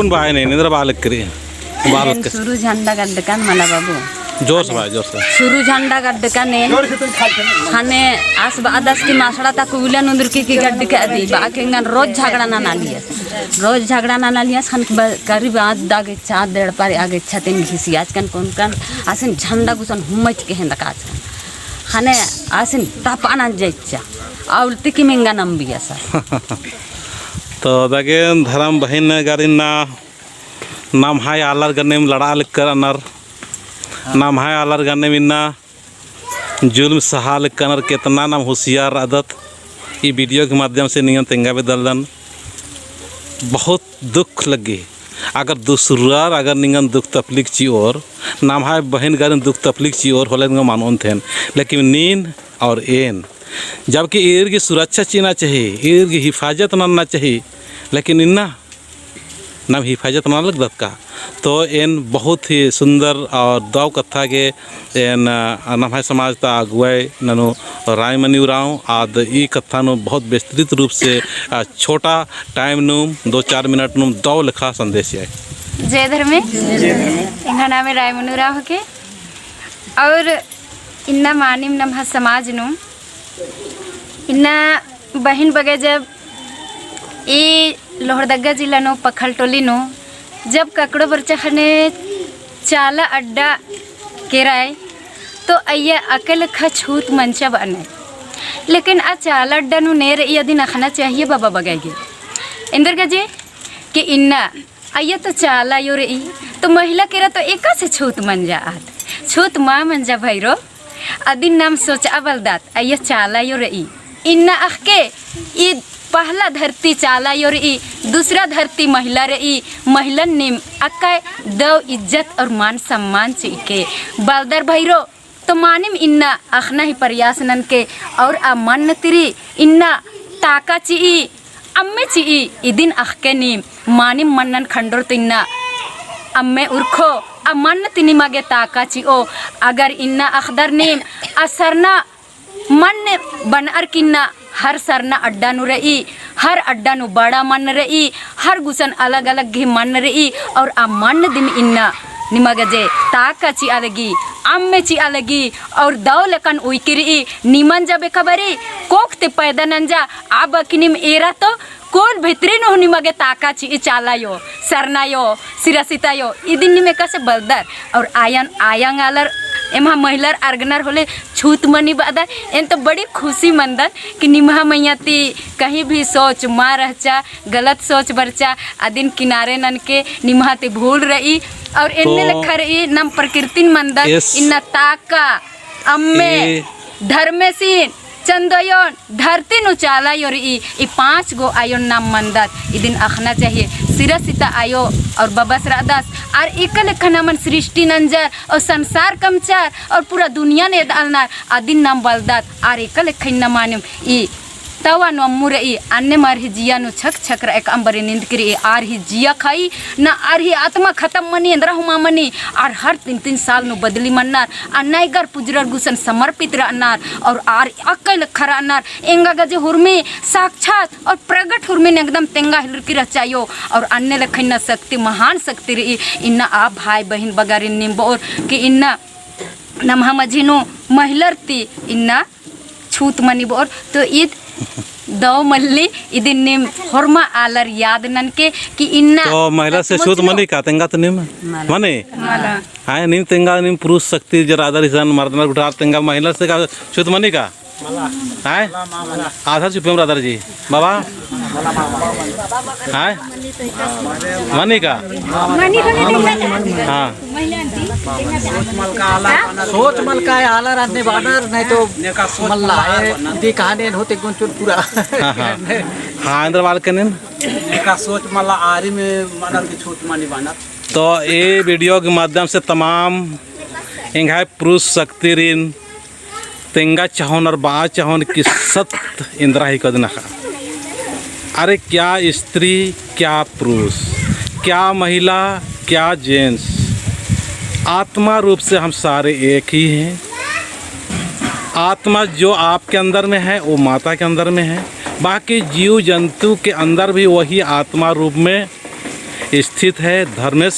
कुन बाय नहीं निद्रा बालक करी बालक सुरु झंडा गड्डकन मला बाबू जोर से बाय जोर से सुरु झंडा गड्डकन खाने आस आदस की मासड़ा तक उलन उंदर की गड्ड के अदी बाकेंगन रोज झगड़ा ना लिया रोज झगड़ा ना लिया खान करीब आज दागे चार डेढ़ पार आगे छतें घिसी आज कन आसन झंडा गुसन हुमच के हैं दकाज खाने आसन तापाना जाइचा आवलती की मेंगा नम भी ऐसा तो दागे धर्म बहन गारिना नाम हाय आलर गन्ने में लड़ा कर अनर नाम हाय आलर गन्ने में ना जुल्म सहाल कनर कितना नाम होशियार आदत ये वीडियो के माध्यम से नियम तेंगा बदलन बहुत दुख लगे अगर दूसरा अगर निगन दुख तकलीफ ची और नाम हाय बहन गारिन दुख तकलीफ ची और होले मानोन थे लेकिन नींद और एन जबकि ईर की सुरक्षा चीना चाहिए ईर की हिफाजत ना चाहिए लेकिन इन्ना नाम हिफाजत ना लग का तो इन बहुत ही सुंदर और दाव कथा के इन नाम है समाज ता अगुवाई ननु राय मनी उराव आद ई कथा नु बहुत विस्तृत रूप से छोटा टाइम नुम 2-4 मिनट नुम दाव लिखा संदेश है जय धर्म इंगा नाम राय मनी उराव के और इन्ना मानिम नम समाज नु इन्ना बहन बगे जब ये लोहरदगा जिला नो पखल टोली नो जब ककड़ो बरचा खने चाला अड्डा केराय तो अय्या अकल ख छूत मंचा बने लेकिन आ चाला अड्डा नु नेर यदि नखना चाहिए बाबा बगेगे इंदर गजे कि इन्ना अय्या तो चाला यो रे तो महिला केरा तो एका से छूत मंजा आत छूत माँ मंजा भैरो अदिन नाम सोचा बलदात अय्या चाला यो रे इन्ना अखके ई पहला धरती चाला योर ई दूसरा धरती महिला रे ई महिलन निम अक्का दव इज्जत और मान सम्मान चीके बलदर भैरो तो मानिम इन्ना अखना ही प्रयास नन के और आ मन तिरी इन्ना ताका ची अम्मे ची इदिन अखके निम मानिम मनन खंडोर तो इन्ना अम्मे उर्खो आ मन तिनी मगे ताका ची ओ अगर इन्ना अखदर निम असरना मन बन अर किन्ना हर सरना अड्डा नु रही हर अड्डा नु बड़ा मन रही हर गुसन अलग अलग घी मन रही और आ मन दिन इन्ना निमगजे ताका ची अलगी अम्मे ची अलगी और दौलकन उइकिरी निमन जबे खबरी कोकते पैदा नंजा अब किनिम एरा तो कोल भितरी नो निमगे ताका ची चालायो सरनायो सिरसितायो इदिन निमे कसे बलदर और आयन आयंग आलर एमा महिलार अर्गनर होले छूत मनी बादा एन तो बड़ी खुशी मंदर कि निमहा मैयाती कहीं भी सोच माँ रहचा गलत सोच बरचा अदिन किनारे नन के निमहाती भूल रही और इनने लिखा रही नम प्रकृति मंदर इन्ना ताका अम्मे धर्मेसीन चंदोयन धरती नु चाला योरी ई 5 गो आयोन नाम मंदर इदिन अखना चाहिए सिरसिता आयो और बबस रादास और एकल खनमन सृष्टि नंजर और संसार कमचार और पूरा दुनिया ने दालना अदिन नाम बलदात और एकल खन्ना मानिम ई तवा नो मुरे ई अन्य मार ही जिया नु छक छक रा एक अंबरे नींद करी आर ही जिया खाई ना आर ही आत्मा खत्म मनी अंदर हुमा मनी और हर 3-3 साल नु बदली मननार अनाइगर पुजरर गुसन समर्पित रहनार और आर अकल खरा अनार एंगा गजे हुरमी साक्षात और प्रगट हुरमी ने एकदम तेंगा हिलर की रचायो और अन्य लखना शक्ति महान शक्ति रही इन्ना आप भाई बहन बगारी निम्बोर कि इन्ना नमहा मझिनो महिलरती इन्ना छूत मनी बोर तो ईद दो मल्ली इदिन निम हरमा आलर याद नन के कि इन्ना तो महिला से छूत मनी का तेंगा तो निम मने हां निम तेंगा निम पुरुष शक्ति जरा आदर हिसान मर्दना उठा तेंगा महिला से का छूत मनी का हां आधा चुप ब्रदर जी बाबा हां मनी का हां सोच मल का आलर आने बानर नहीं तो मल्ला है दी कहानी होते गुंचुर पूरा हां अंदर वाल के ने का सोच मल्ला आरी में मनर की छूट मानी बानर तो ये वीडियो के माध्यम से तमाम इंगाय पुरुष शक्ति ऋण तेंगा चाहोन और बा चाहोन की सत इंद्रा ही कदना अरे क्या स्त्री क्या पुरुष क्या महिला क्या जेंट्स आत्मा रूप से हम सारे एक ही हैं। आत्मा जो आपके अंदर में है वो माता के अंदर में है, बाकी जीव जंतु के अंदर भी वही आत्मा रूप में स्थित है, धर्मेश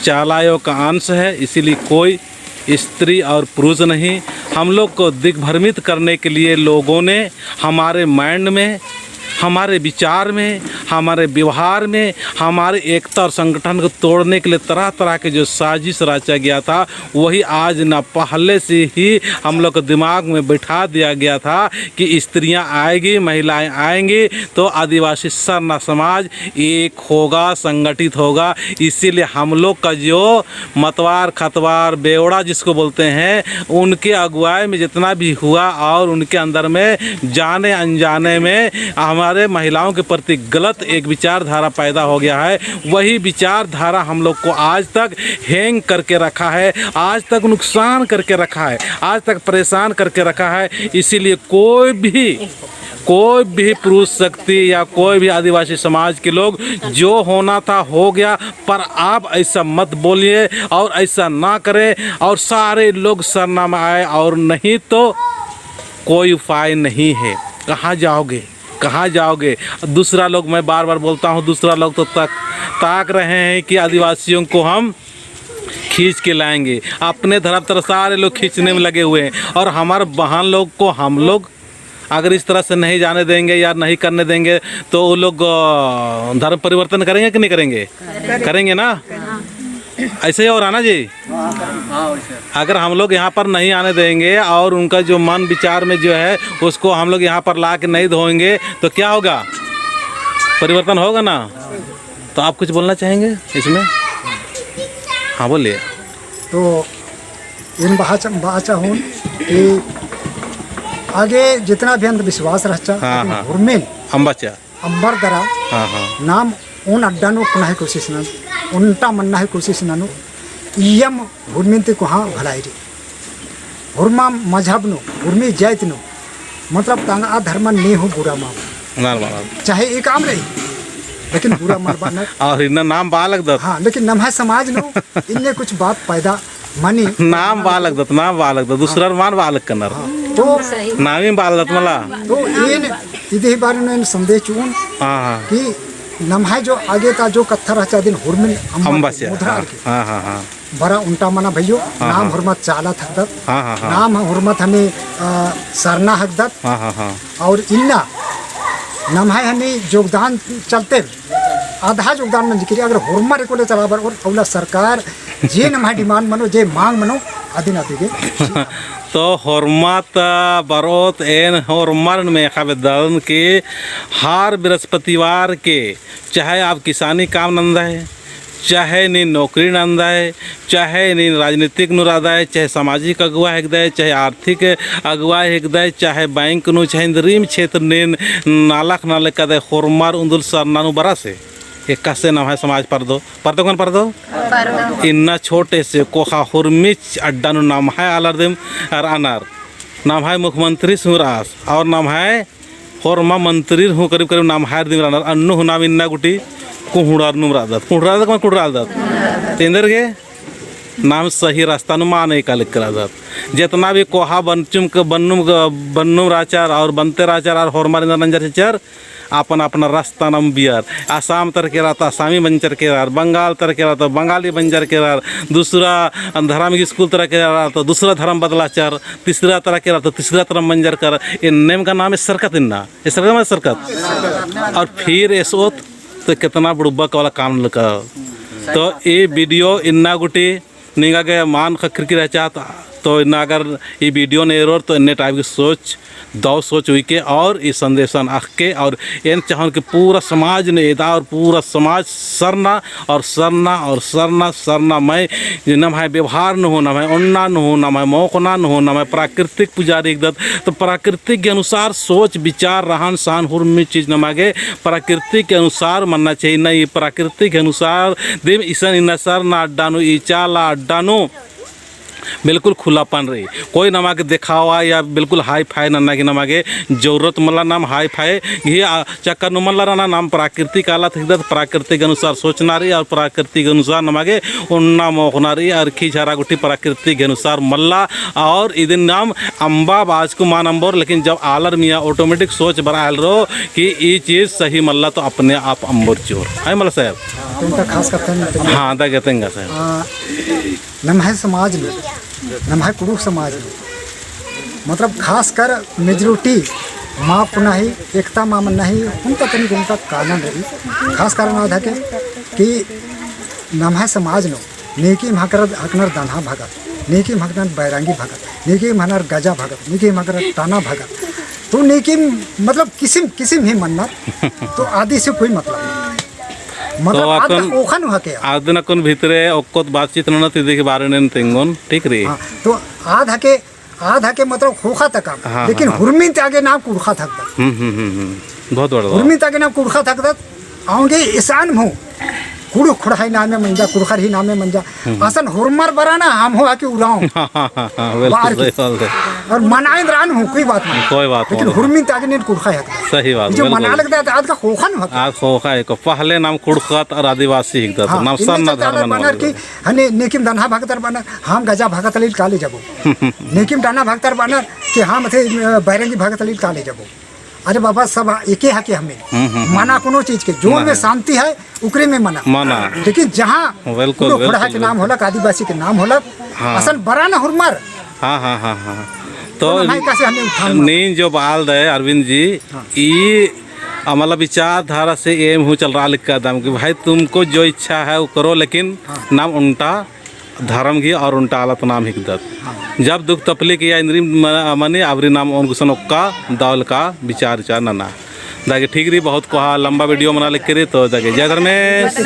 चालायो का अंश है, इसीलिए कोई स्त्री और पुरुष नहीं। हम लोग को दिग्भ्रमित करने के लिए लोगों ने हमारे माइंड में, हमारे विचार में, हमारे व्यवहार में, हमारे एकता और संगठन को तोड़ने के लिए तरह तरह के जो साजिश रचा गया था, वही आज न पहले से ही हम लोग को दिमाग में बैठा दिया गया था कि स्त्रियां आएगी, महिलाएं आएंगी तो आदिवासी सरना समाज एक होगा, संगठित होगा। इसीलिए हम लोग का जो मतवार खतवार बेवड़ा जिसको बोलते हैं, उनके अगुवाई में जितना भी हुआ और उनके अंदर में जाने अनजाने में हमारे महिलाओं के प्रति गलत एक विचारधारा पैदा हो गया है। वही विचारधारा हम लोग को आज तक हैंग करके रखा है, आज तक नुकसान करके रखा है, आज तक परेशान करके रखा है। इसीलिए कोई भी पुरुष शक्ति या कोई भी आदिवासी समाज के लोग जो होना था हो गया, पर आप ऐसा मत बोलिए और ऐसा ना करें और सारे लोग सरना में आए, और नहीं तो कोई उपाय नहीं है। कहाँ जाओगे, कहाँ जाओगे? दूसरा लोग, मैं बार बार बोलता हूँ, दूसरा लोग तो ताक रहे हैं कि आदिवासियों को हम खींच के लाएंगे। अपने तरफ तरफ सारे लोग खींचने में लगे हुए हैं, और हमारे बहन लोग को हम लोग अगर इस तरह से नहीं जाने देंगे या नहीं करने देंगे तो वो लोग धर्म परिवर्तन करेंगे कि नहीं करेंगे? करेंगे ना। ऐसे ही हो रहा ना जी। अगर हम लोग यहाँ पर नहीं आने देंगे और उनका जो मन विचार में जो है उसको हम लोग यहाँ पर ला के नहीं धोएंगे तो क्या होगा? परिवर्तन होगा ना। तो आप कुछ बोलना चाहेंगे इसमें? हाँ बोलिए। तो इन बाचा हूँ कि आगे जितना भी अंधविश्वास रहता हाँ। हुर्मिल अंबाचा अंबर दरा हाँ नाम उन अड्डानो पुनः कोशिश ना उनटा मन्ना है कोशिश नानो यम हुर्मिनते को हाँ भलाई रे हुर्मा मजहब नो हुर्मी जात नो मतलब तांगा धर्म नहीं हो बुरा माम चाहे एक आम रही लेकिन बुरा मरबा न और इन्ना नाम बालक दत्त। हाँ लेकिन नम समाज नो इनने कुछ बात पैदा मानी नाम बालक दत्त, नाम बालक दत्त, दूसरा मान बालक करना तो नामी बाल दत्त मला तो इन इधे बारे में संदेश चुन हाँ कि नमहा जो आगे का जो कत्था रचा दिन हुर्मिल अंबाचा मुद्रा हाँ बड़ा उल्टा मना भैयो नाम हुर्मत चाला हकदत हाँ नाम हुर्मत हमें सरना हकदत हाँ और इन्ना नमहा हमें योगदान चलते आधा योगदान में जिक्र अगर हुर्मर को ले चला बर और अवला सरकार जे नमहा डिमांड मनो जे मांग मनो आदि ना देगे तो हुर्मत बरोत एन हुर्मर में खावेदन के हर बृहस्पतिवार के, चाहे आप किसानी काम नंदा है, चाहे नी नौकरी नंदा है, चाहे नी राजनीतिक नुरादा है, चाहे सामाजिक अगुवा हेकदा है, चाहे आर्थिक अगुवा हेकदा है, चाहे बैंक नु, चाहे इंद्रीम क्षेत्र ने नालक नालक कदे हुर्मर उंदुल सरनानु बरा से एक से नाम है समाज पर्दो कौन पर्दो इन्ना छोटे से कोहा हुर्मिच अड्डा नु नाम है आलरदिम और अनार नाम है मुख्यमंत्री सुरास और नाम है हुर्मा मंत्री हूँ करीब करीब नाम है दिम अनार अन्नु हूँ नाम इन्ना गुटी कुहुड़ार नुमरादत कौन कुड़रादत तेंदर के नाम सही रास्ता नु माने का लिख करा जितना भी कोहा बन्नुम राचार और बनते राचार और हुर्मा नंजर चर अपन अपना रास्ता नम बियर आसाम तर के रहता आसामी बंजर के रार, बंगाल तर के रहता बंगाली बंजर के रार, दूसरा धार्मिक स्कूल तरह के रहा तो दूसरा धर्म बदला चर, तीसरा तरह के रहा तो तीसरा धर्म बंजर कर। इन नेम का नाम है सरकत। इन्ना ये सरकत में सरकत और फिर ऐसोत तो कितना बुड़बक वाला काम लगा। तो ये वीडियो इन्ना गुटी निगा के मान खर की रह चाहता तो इन्ना अगर ये वीडियो ने एरोर तो इन्ने टाइप की सोच हुई के और ये संदेशन आख के और इन चाहन के पूरा समाज ने एदा और पूरा समाज सरना और सरना और सरना सरना मैं न है व्यवहार न हो, न है उन्ना न हो, न है मौकना न हो, न है प्राकृतिक पुजारी एकदत। तो प्राकृतिक के अनुसार सोच विचार रहन सहन हुर्मी चीज़ न मांगे प्राकृतिक के अनुसार मानना चाहिए। नहीं प्राकृतिक के अनुसार देव ईसन इन सर ना अड्डानु ई चाला अड्डानु बिल्कुल खुलापन रही कोई नमागे दिखावा या बिल्कुल हाई फाई नन्ना की नमागे जरूरत मला नाम हाई फाई ये चक्कर नुमल्ला राना नाम प्राकृतिक आला थे प्राकृतिक अनुसार सोचना रही और प्राकृतिक अनुसार नमागे उन्ना मोखना रही और खी झारा गुटी प्राकृतिक अनुसार मल्ला और इधर नाम अम्बा बाज को मान अम्बोर लेकिन जब आलर मियाँ ऑटोमेटिक सोच बराल रो कि ये चीज़ सही मल्ला तो अपने आप अम्बोर चोर है मल्ला साहब तो उनका खास करते हैं हाँ दा कहते हैं साहब नमः समाज में नमः कुरु समाज में मतलब खास कर मेजोरिटी माँ पुनाही एकता माँ नहीं उनका तनिक उनका कानून रही खास कारण आधा के कि नमः समाज नो नेकी महकर हकनर दाना भगत नेकी महकर बैरांगी भगत नेकी महनर गजा भगत नेकी महकर टाना भगत तो नेकी मतलब किसिम किसिम ही मन्नत तो आदि से कोई मतलब नहीं मतलब आद ओखन हके आदना कोन भीतरे ओक्कोत बातचीत न तिदे के बारे में तेंगोन ठीक रे तो आध हके मतलब खोखा तक लेकिन हुरमिन आगे नाम कुड़खा थक बहुत बड़ा हुरमिन आगे नाम कुड़खा थक आऊंगे ईशान हूँ कुड़ खुड़ाई नामे मंजा कुड़खर ही नामे मंजा असन हुरमर बराना हम हो आके उड़ाऊं और मनाए रान हूँ कोई बात नहीं कोई बात लेकिन हुरमिन तागे ने कुड़खा है सही बात जो मना लगता है आज का खोखा न आज खोखा है को पहले नाम कुड़खत और आदिवासी हिकदत नाम सन न धर्म बनर की हने नेकिम दाना भगतर बनर हम गजा भगतलील काले जबो नेकिम दाना भगतर बनर कि हम थे बैरंगी भगतलील काले जबो अरे बाबा सब एके हके हमें माना कोनो चीज के जो में शांति है उकरे में मना लेकिन जहाँ खुड़ा के नाम होला आदिवासी के नाम होला असल बड़ा न हुरमर हाँ तो नींद जो बाल दे अरविंद जी ये हमारा विचारधारा से एम हो चल रहा लिखा दाम कि भाई तुमको जो इच्छा है वो करो लेकिन नाम उल्टा धर्म की और उल्टा आला तो नाम हिकदत जब दुख तपलिक या इंद्री मने आवरी नाम उनकुसन का दौल का विचार नना दागे ठीक रही बहुत कहा लंबा वीडियो बना लिख के तो दागे जय धर्मेश।